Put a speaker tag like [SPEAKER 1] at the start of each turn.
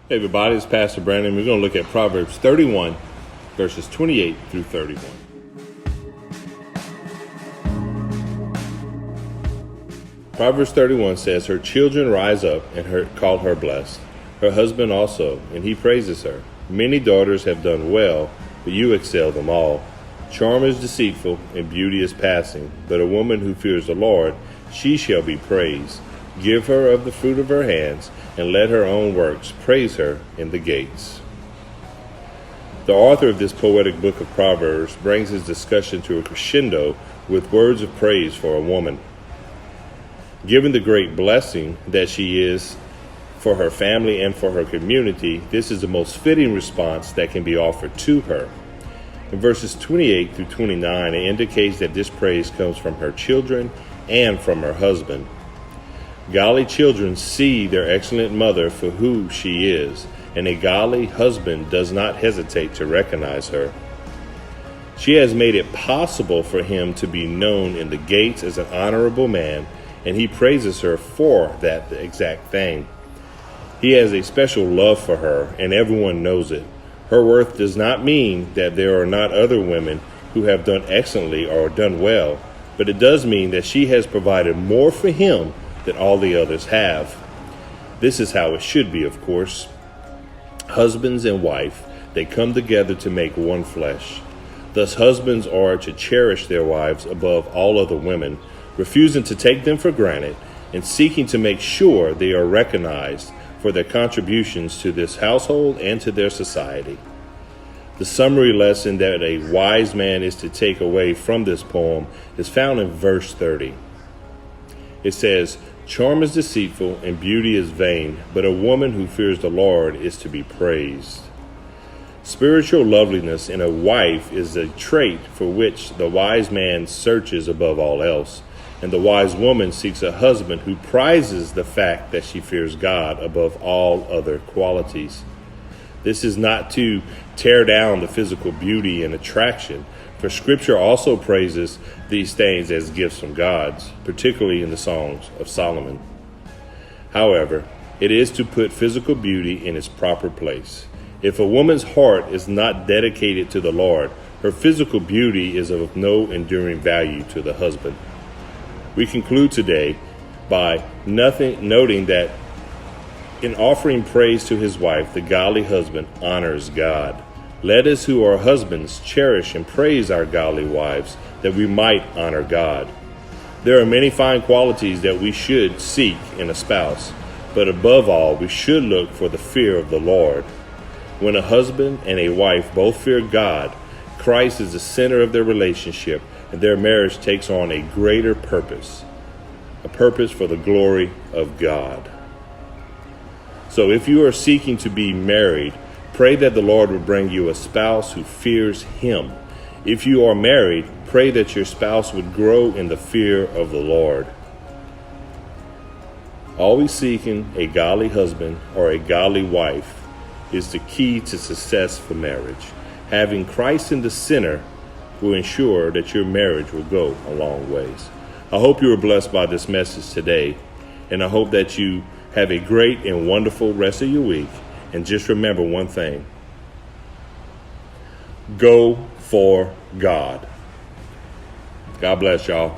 [SPEAKER 1] Hey everybody, it's Pastor Brandon. We're going to look at Proverbs 31, verses 28 through 31. Proverbs 31 says, "Her children rise up and call her blessed. Her husband also, and he praises her. Many daughters have done well, but you excel them all. Charm is deceitful, and beauty is passing. But a woman who fears the Lord, she shall be praised. Give her of the fruit of her hands, and let her own works praise her in the gates." The author of this poetic book of Proverbs brings his discussion to a crescendo with words of praise for a woman. Given the great blessing that she is for her family and for her community, this is the most fitting response that can be offered to her. In verses 28 through 29, it indicates that this praise comes from her children and from her husband. Godly children see their excellent mother for who she is, and a godly husband does not hesitate to recognize her. She has made it possible for him to be known in the gates as an honorable man, and he praises her for that exact thing. He has a special love for her, and everyone knows it. Her worth does not mean that there are not other women who have done excellently or done well, but it does mean that she has provided more for him than all the others have. This is how it should be, of course. Husbands and wife, they come together to make one flesh. Thus, husbands are to cherish their wives above all other women, refusing to take them for granted and seeking to make sure they are recognized for their contributions to this household and to their society. The summary lesson that a wise man is to take away from this poem is found in verse 30. It says, "Charm is deceitful and beauty is vain, but a woman who fears the Lord is to be praised." Spiritual loveliness in a wife is a trait for which the wise man searches above all else, and the wise woman seeks a husband who prizes the fact that she fears God above all other qualities. This is not to tear down the physical beauty and attraction, for Scripture also praises these things as gifts from God, particularly in the Songs of Solomon. However, it is to put physical beauty in its proper place. If a woman's heart is not dedicated to the Lord, her physical beauty is of no enduring value to the husband. We conclude today by noting that in offering praise to his wife, the godly husband honors God. Let us who are husbands cherish and praise our godly wives, that we might honor God. There are many fine qualities that we should seek in a spouse, but above all, we should look for the fear of the Lord. When a husband and a wife both fear God, Christ is the center of their relationship, and their marriage takes on a greater purpose, a purpose for the glory of God. So if you are seeking to be married, pray that the Lord will bring you a spouse who fears him. If you are married, pray that your spouse would grow in the fear of the Lord. Always seeking a godly husband or a godly wife is the key to success for marriage. Having Christ in the center will ensure that your marriage will go a long ways. I hope you were blessed by this message today, and I hope that you have a great and wonderful rest of your week. And just remember one thing: go for God. God bless y'all.